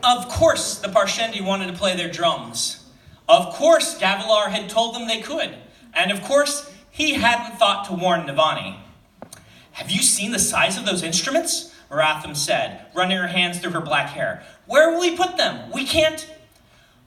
Of course the Parshendi wanted to play their drums. Of course Gavilar had told them they could. And of course he hadn't thought to warn Navani. "Have you seen the size of those instruments?" Maratham said, running her hands through her black hair. "Where will we put them? We can't..."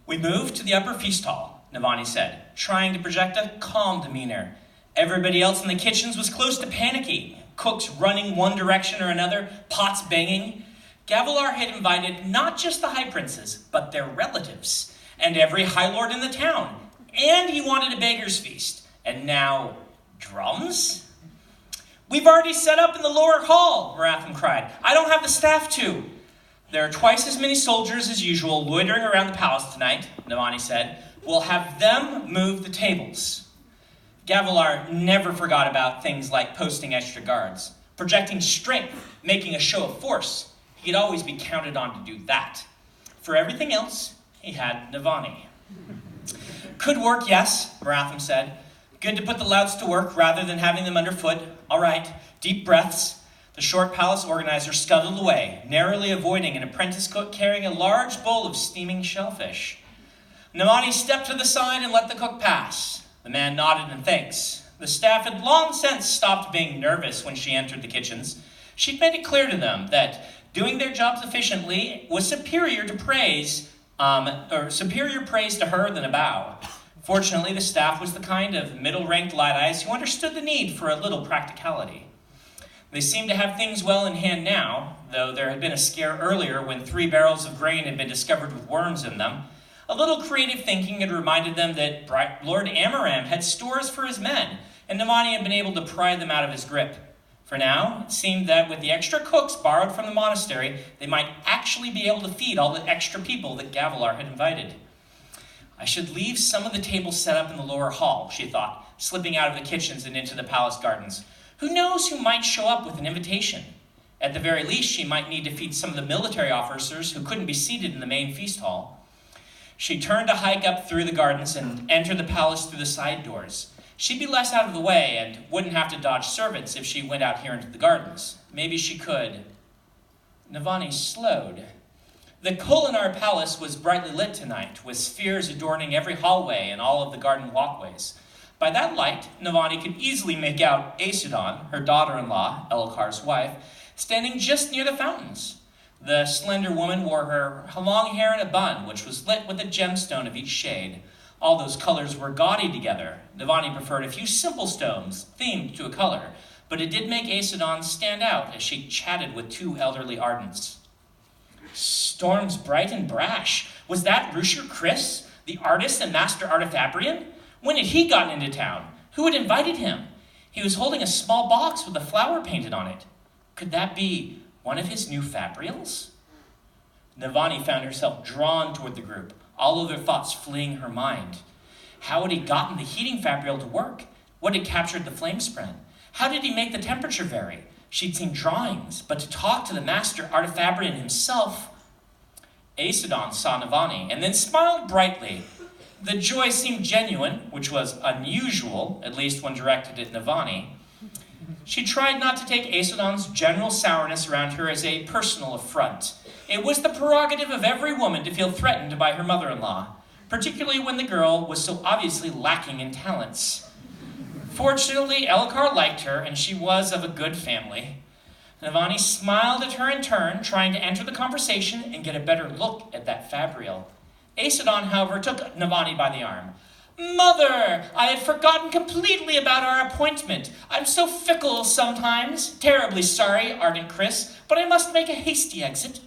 "We moved to the upper feast hall," Navani said, trying to project a calm demeanor. Everybody else in the kitchens was close to panicky. Cooks running one direction or another, pots banging. Gavilar had invited not just the high princes, but their relatives, and every high lord in the town. And he wanted a beggar's feast. And now, drums? "We've already set up in the lower hall," Maratham cried. "I don't have the staff to." "There are twice as many soldiers as usual loitering around the palace tonight," Navani said. "We'll have them move the tables." Gavilar never forgot about things like posting extra guards, projecting strength, making a show of force. He could always be counted on to do that. For everything else, he had Navani. "Could work, yes," Maratham said. "Good to put the louts to work rather than having them underfoot. All right, deep breaths." The short palace organizer scuttled away, narrowly avoiding an apprentice cook carrying a large bowl of steaming shellfish. Navani stepped to the side and let the cook pass. The man nodded in thanks. The staff had long since stopped being nervous when she entered the kitchens. She'd made it clear to them that doing their jobs efficiently was superior praise to her than a bow. Fortunately, the staff was the kind of middle-ranked Luddites who understood the need for a little practicality. They seemed to have things well in hand now, though there had been a scare earlier when 3 barrels of grain had been discovered with worms in them. A little creative thinking had reminded them that Lord Amaram had stores for his men, and Navani had been able to pry them out of his grip. For now, it seemed that with the extra cooks borrowed from the monastery, they might actually be able to feed all the extra people that Gavilar had invited. "I should leave some of the tables set up in the lower hall," she thought, slipping out of the kitchens and into the palace gardens. Who knows who might show up with an invitation? At the very least, she might need to feed some of the military officers who couldn't be seated in the main feast hall. She turned to hike up through the gardens and enter the palace through the side doors. She'd be less out of the way and wouldn't have to dodge servants if she went out here into the gardens. Maybe she could. Navani slowed. The Kolinar Palace was brightly lit tonight, with spheres adorning every hallway and all of the garden walkways. By that light, Navani could easily make out Aesudan, her daughter-in-law, Elkar's wife, standing just near the fountains. The slender woman wore her long hair in a bun, which was lit with a gemstone of each shade. All those colors were gaudy together. Navani preferred a few simple stones, themed to a color, but it did make Aesudan stand out as she chatted with 2 elderly ardents. "Storm's bright and brash. Was that Rusher Chris, the artist and master artifabrian? When had he gotten into town? Who had invited him? He was holding a small box with a flower painted on it. Could that be one of his new fabrials?" Navani found herself drawn toward the group, all other thoughts fleeing her mind. How had he gotten the heating fabrial to work? What had captured the flame spread? How did he make the temperature vary? She'd seen drawings, but to talk to the master artifabrian himself... Aesudan saw Navani and then smiled brightly. The joy seemed genuine, which was unusual, at least when directed at Navani. She tried not to take Aesudan's general sourness around her as a personal affront. It was the prerogative of every woman to feel threatened by her mother-in-law, particularly when the girl was so obviously lacking in talents. Fortunately, Elkar liked her, and she was of a good family. Navani smiled at her in turn, trying to enter the conversation and get a better look at that fabrial. Aesudan, however, took Navani by the arm. "Mother, I had forgotten completely about our appointment. I'm so fickle sometimes. Terribly sorry, ardent Chris, but I must make a hasty exit."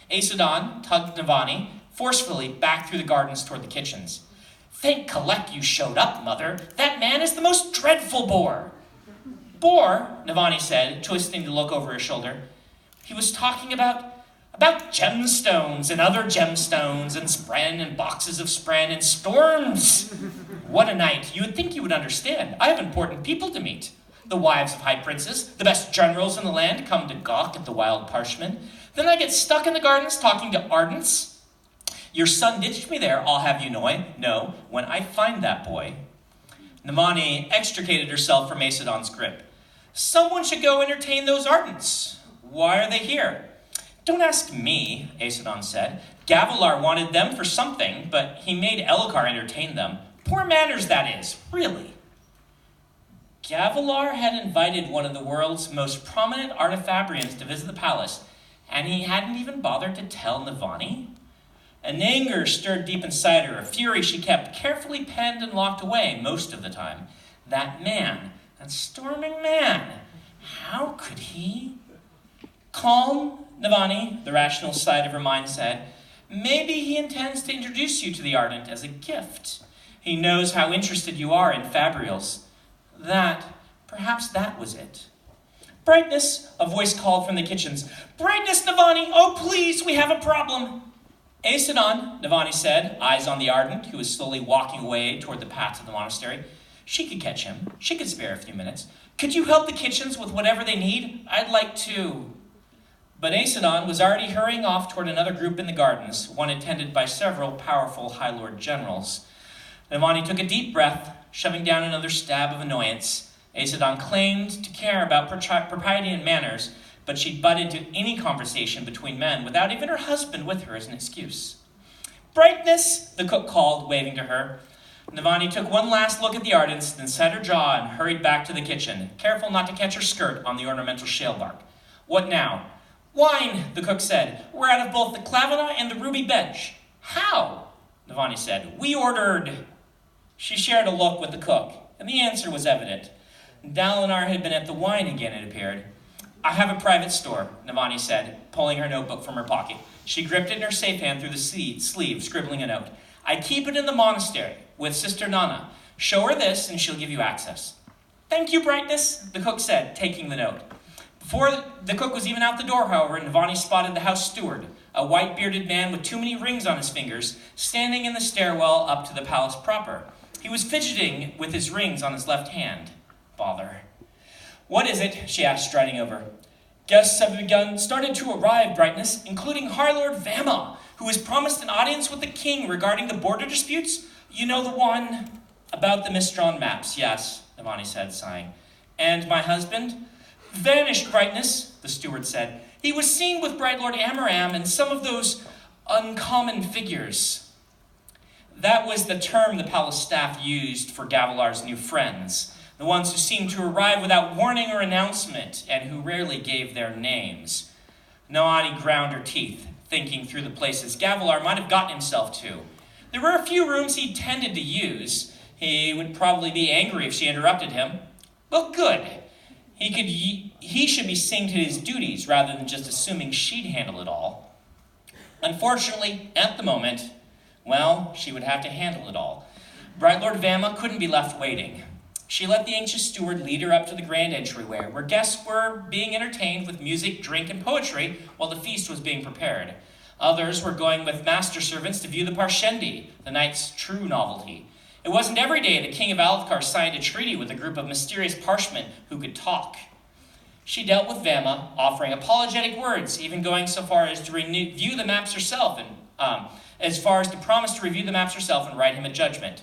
Aesudan tugged Navani forcefully back through the gardens toward the kitchens. "Thank Kalek you showed up, Mother. That man is the most dreadful bore." "Bore?" Navani said, twisting to look over his shoulder. He was talking about gemstones and other gemstones and spren and boxes of spren and storms. What a night. You would think you would understand. I have important people to meet. The wives of high princes, the best generals in the land come to gawk at the wild parshmen. Then I get stuck in the gardens talking to ardents. Your son ditched me there, I'll have you know, when I find that boy. Navani extricated herself from Aesudan's grip. Someone should go entertain those ardents. Why are they here? Don't ask me, Aeson said. Gavilar wanted them for something, but he made Elhokar entertain them. Poor manners, that is, really. Gavilar had invited one of the world's most prominent artifabrians to visit the palace, and he hadn't even bothered to tell Navani? An anger stirred deep inside her, a fury she kept carefully penned and locked away most of the time. That man, that storming man, how could he? Calm, Navani, the rational side of her mind said. Maybe he intends to introduce you to the Ardent as a gift. He knows how interested you are in fabrials. Perhaps that was it. Brightness, a voice called from the kitchens. Brightness, Navani, oh please, we have a problem. Aeson, Navani said, eyes on the Ardent, who was slowly walking away toward the path to the monastery. She could catch him. She could spare a few minutes. Could you help the kitchens with whatever they need? I'd like to. But Aeson was already hurrying off toward another group in the gardens, one attended by several powerful High Lord generals. Navani took a deep breath, shoving down another stab of annoyance. Aeson claimed to care about propriety and manners, but she'd butt into any conversation between men without even her husband with her as an excuse. Brightness, the cook called, waving to her. Navani took one last look at the Ardents, then set her jaw and hurried back to the kitchen, careful not to catch her skirt on the ornamental shale bark. What now? Wine, the cook said. We're out of both the Clavina and the Ruby Bench. How? Navani said. We ordered. She shared a look with the cook, and the answer was evident. Dalinar had been at the wine again, it appeared. I have a private store, Navani said, pulling her notebook from her pocket. She gripped it in her safe hand through the sleeve, scribbling a note. I keep it in the monastery with Sister Nana. Show her this, and she'll give you access. Thank you, Brightness, the cook said, taking the note. Before the cook was even out the door, however, Navani spotted the house steward, a white-bearded man with too many rings on his fingers, standing in the stairwell up to the palace proper. He was fidgeting with his rings on his left hand. Bother. What is it? She asked, striding over. Guests have started to arrive, Brightness, including High Lord Vama, who has promised an audience with the king regarding the border disputes. You know the one about the misdrawn maps, yes, Navani said, sighing. And my husband? Vanished, Brightness, the steward said. He was seen with Bright Lord Amaram and some of those uncommon figures. That was the term the palace staff used for Gavilar's new friends, the ones who seemed to arrive without warning or announcement and who rarely gave their names. Navani ground her teeth, thinking through the places Gavilar might have gotten himself to. There were a few rooms he tended to use. He would probably be angry if she interrupted him. Well, good. He should be seeing to his duties rather than just assuming she'd handle it all. Unfortunately, at the moment, well, she would have to handle it all. Bright Lord Vama couldn't be left waiting. She let the anxious steward lead her up to the grand entryway, where guests were being entertained with music, drink, and poetry while the feast was being prepared. Others were going with master servants to view the Parshendi, the night's true novelty. It wasn't every day the king of Alethkar signed a treaty with a group of mysterious parshmen who could talk. She dealt with Vama, offering apologetic words, even going so far as to review the maps herself, and as far as to promise to review the maps herself and write him a judgment.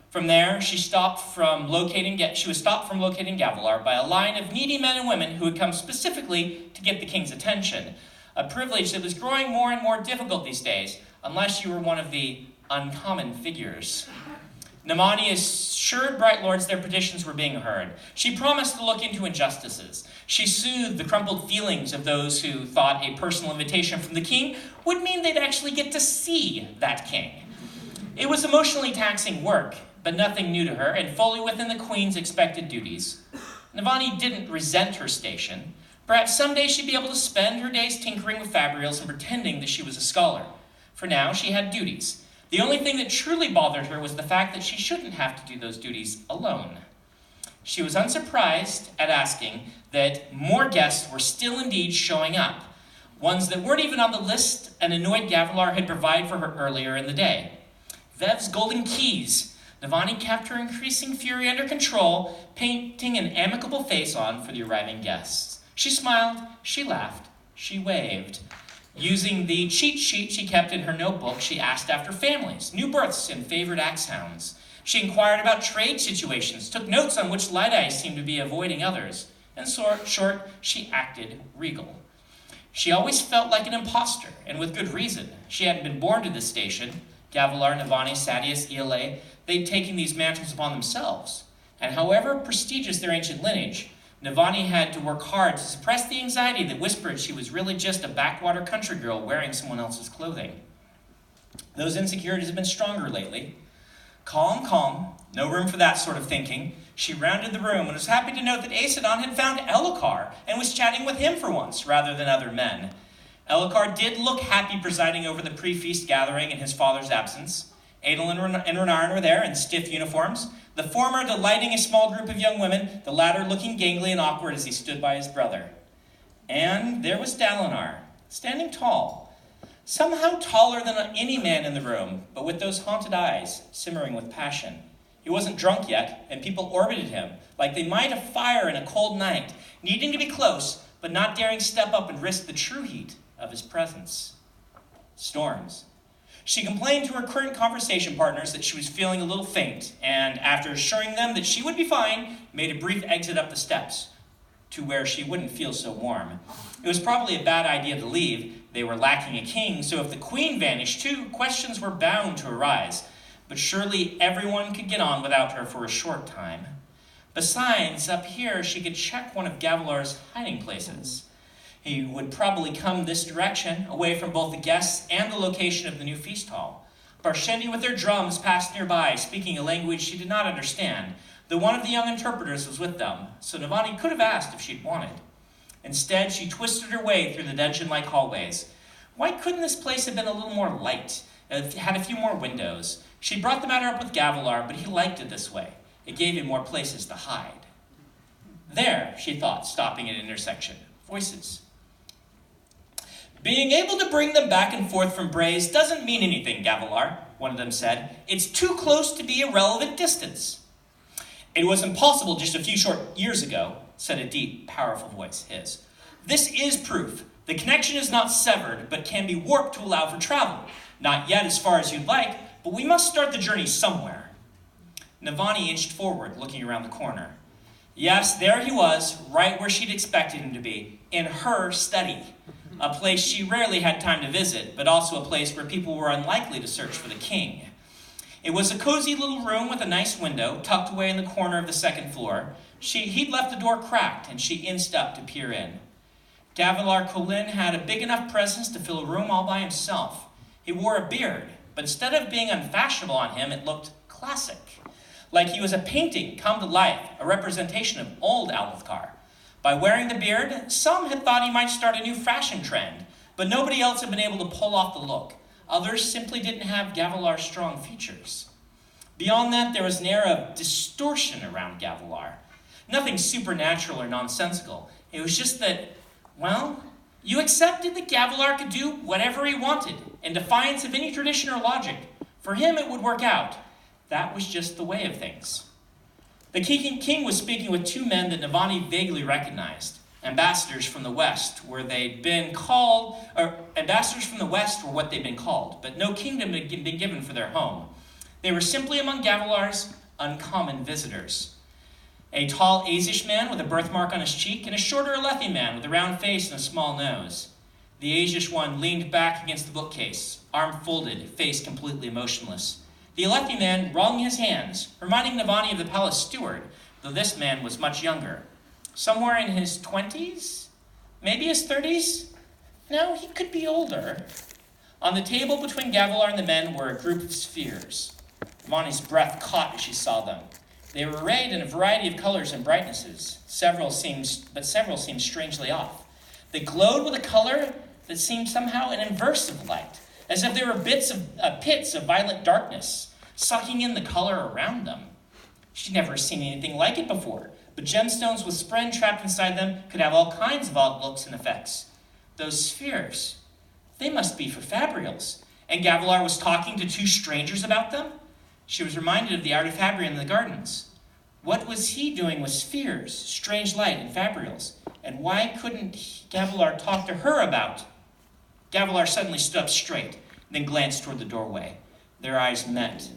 From there, she was stopped from locating Gavilar by a line of needy men and women who had come specifically to get the king's attention, a privilege that was growing more and more difficult these days, unless you were one of the uncommon figures. Navani assured Bright Lords their petitions were being heard. She promised to look into injustices. She soothed the crumpled feelings of those who thought a personal invitation from the king would mean they'd actually get to see that king. It was emotionally taxing work, but nothing new to her, and fully within the queen's expected duties. Navani didn't resent her station. Perhaps someday she'd be able to spend her days tinkering with fabrials and pretending that she was a scholar. For now, she had duties. The only thing that truly bothered her was the fact that she shouldn't have to do those duties alone. She was unsurprised at asking that more guests were still indeed showing up, ones that weren't even on the list an annoyed Gavilar had provided for her earlier in the day. Vev's golden keys. Navani kept her increasing fury under control, painting an amicable face on for the arriving guests. She smiled, she laughed, she waved. Using the cheat sheet she kept in her notebook, she asked after families, new births, and favorite axe hounds. She inquired about trade situations, took notes on which light eyes seemed to be avoiding others. In short, she acted regal. She always felt like an imposter, and with good reason. She hadn't been born to this station. Gavilar, Navani, Sadius, Ela, they'd taken these mantles upon themselves. And however prestigious their ancient lineage, Navani had to work hard to suppress the anxiety that whispered she was really just a backwater country girl wearing someone else's clothing. Those insecurities have been stronger lately. Calm, no room for that sort of thinking. She rounded the room and was happy to note that Aesidon had found Elokar and was chatting with him for once, rather than other men. Elokar did look happy presiding over the pre-feast gathering in his father's absence. Adel and Renarin were there in stiff uniforms, the former delighting a small group of young women, the latter looking gangly and awkward as he stood by his brother. And there was Dalinar, standing tall, somehow taller than any man in the room, but with those haunted eyes, simmering with passion. He wasn't drunk yet, and people orbited him, like they might a fire in a cold night, needing to be close, but not daring step up and risk the true heat of his presence. Storms. She complained to her current conversation partners that she was feeling a little faint, and after assuring them that she would be fine, made a brief exit up the steps to where she wouldn't feel so warm. It was probably a bad idea to leave. They were lacking a king, so if the queen vanished too, questions were bound to arise. But surely everyone could get on without her for a short time. Besides, up here, she could check one of Gavilar's hiding places. He would probably come this direction, away from both the guests and the location of the new feast hall. Barshendi with their drums passed nearby, speaking a language she did not understand, though one of the young interpreters was with them, so Navani could have asked if she'd wanted. Instead, she twisted her way through the dungeon-like hallways. Why couldn't this place have been a little more light, had a few more windows? She brought the matter up with Gavilar, but he liked it this way. It gave him more places to hide. There, she thought, stopping at an intersection. Voices. Being able to bring them back and forth from Braze doesn't mean anything, Gavilar, one of them said. It's too close to be a relevant distance. It was impossible just a few short years ago, said a deep, powerful voice, his. This is proof. The connection is not severed, but can be warped to allow for travel. Not yet as far as you'd like, but we must start the journey somewhere. Navani inched forward, looking around the corner. Yes, there he was, right where she'd expected him to be, in her study. A place she rarely had time to visit, but also a place where people were unlikely to search for the king. It was a cozy little room with a nice window, tucked away in the corner of the second floor. He'd left the door cracked, and she inched up to peer in. Gavilar Kholin had a big enough presence to fill a room all by himself. He wore a beard, but instead of being unfashionable on him, it looked classic. Like he was a painting come to life, a representation of old Alethkar. By wearing the beard, some had thought he might start a new fashion trend, but nobody else had been able to pull off the look. Others simply didn't have Gavilar's strong features. Beyond that, there was an air of distortion around Gavilar. Nothing supernatural or nonsensical. It was just that, well, you accepted that Gavilar could do whatever he wanted, in defiance of any tradition or logic. For him, it would work out. That was just the way of things. The king was speaking with two men that Navani vaguely recognized. Ambassadors from the West, where they'd been called, or ambassadors from the West were what they'd been called, but no kingdom had been given for their home. They were simply among Gavilar's uncommon visitors. A tall Azish man with a birthmark on his cheek, and a shorter Alethi man with a round face and a small nose. The Azish one leaned back against the bookcase, arm folded, face completely motionless. The Alethi man wrung his hands, reminding Navani of the palace steward, though this man was much younger. Somewhere in his 20s? Maybe his 30s? No, he could be older. On the table between Gavilar and the men were a group of spheres. Navani's breath caught as she saw them. They were arrayed in a variety of colors and brightnesses. Several seemed strangely off. They glowed with a color that seemed somehow an inverse of light, as if they were pits of violet darkness, sucking in the color around them. She'd never seen anything like it before, but gemstones with spren trapped inside them could have all kinds of odd looks and effects. Those spheres, they must be for Fabrials. And Gavilar was talking to two strangers about them? She was reminded of the art of Fabrian in the gardens. What was he doing with spheres, strange light, and Fabrials? And why couldn't Gavilar talk to her about? Gavilar suddenly stood up straight, then glanced toward the doorway. Their eyes met.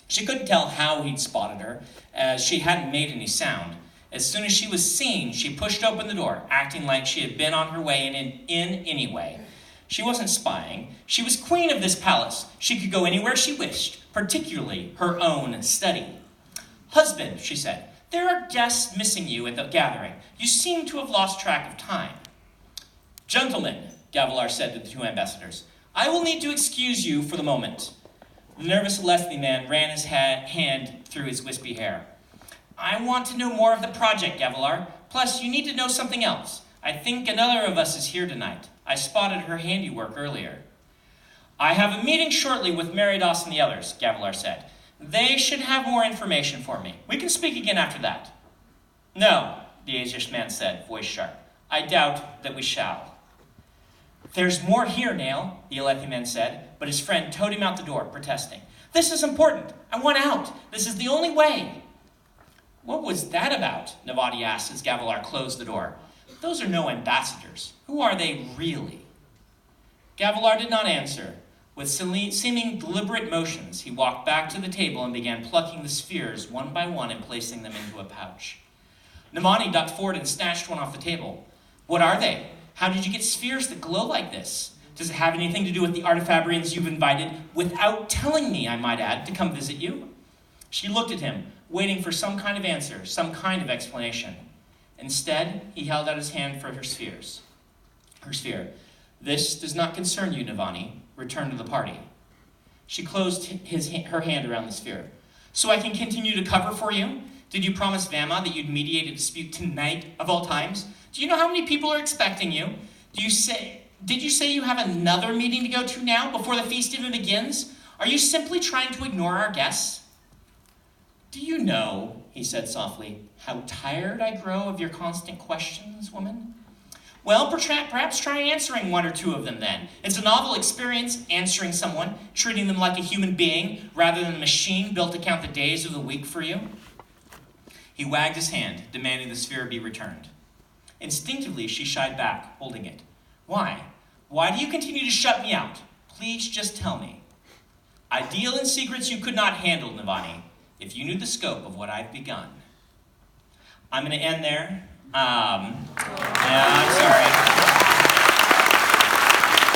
She couldn't tell how he'd spotted her, as she hadn't made any sound. As soon as she was seen, she pushed open the door, acting like she had been on her way in anyway. She wasn't spying. She was queen of this palace. She could go anywhere she wished, particularly her own study. "Husband," she said, "there are guests missing you at the gathering. You seem to have lost track of time." "Gentlemen," Gavilar said to the two ambassadors, "I will need to excuse you for the moment." The nervous Lethe man ran his hand through his wispy hair. "I want to know more of the project, Gavilar. Plus, you need to know something else. I think another of us is here tonight. I spotted her handiwork earlier." "I have a meeting shortly with Meridas and the others," Gavilar said. "They should have more information for me. We can speak again after that." "No," the Azish man said, voice sharp. "I doubt that we shall." "There's more here, Nail," the Alethi man said, but his friend towed him out the door, protesting. "This is important. I want out. This is the only way." "What was that about?" Navati asked as Gavilar closed the door. "Those are no ambassadors. Who are they really?" Gavilar did not answer. With seeming deliberate motions, he walked back to the table and began plucking the spheres one by one and placing them into a pouch. Navani ducked forward and snatched one off the table. "What are they? How did you get spheres that glow like this? Does it have anything to do with the Artifabrians you've invited, without telling me, I might add, to come visit you?" She looked at him, waiting for some kind of answer, some kind of explanation. Instead, he held out his hand for her spheres. Her sphere. "This does not concern you, Navani. Return to the party." She closed her hand around the sphere. "So I can continue to cover for you? Did you promise Vama that you'd mediate a dispute tonight, of all times? Do you know how many people are expecting you? Did you say you have another meeting to go to now, before the feast even begins? Are you simply trying to ignore our guests?" "Do you know," he said softly, "how tired I grow of your constant questions, woman?" "Well, perhaps try answering one or two of them then. It's a novel experience, answering someone, treating them like a human being, rather than a machine built to count the days of the week for you." He wagged his hand, demanding the sphere be returned. Instinctively, she shied back, holding it. "Why? Why do you continue to shut me out? Please just tell me." "I deal in secrets you could not handle, Navani, if you knew the scope of what I've begun." I'm going to end there. Yeah, I'm sorry.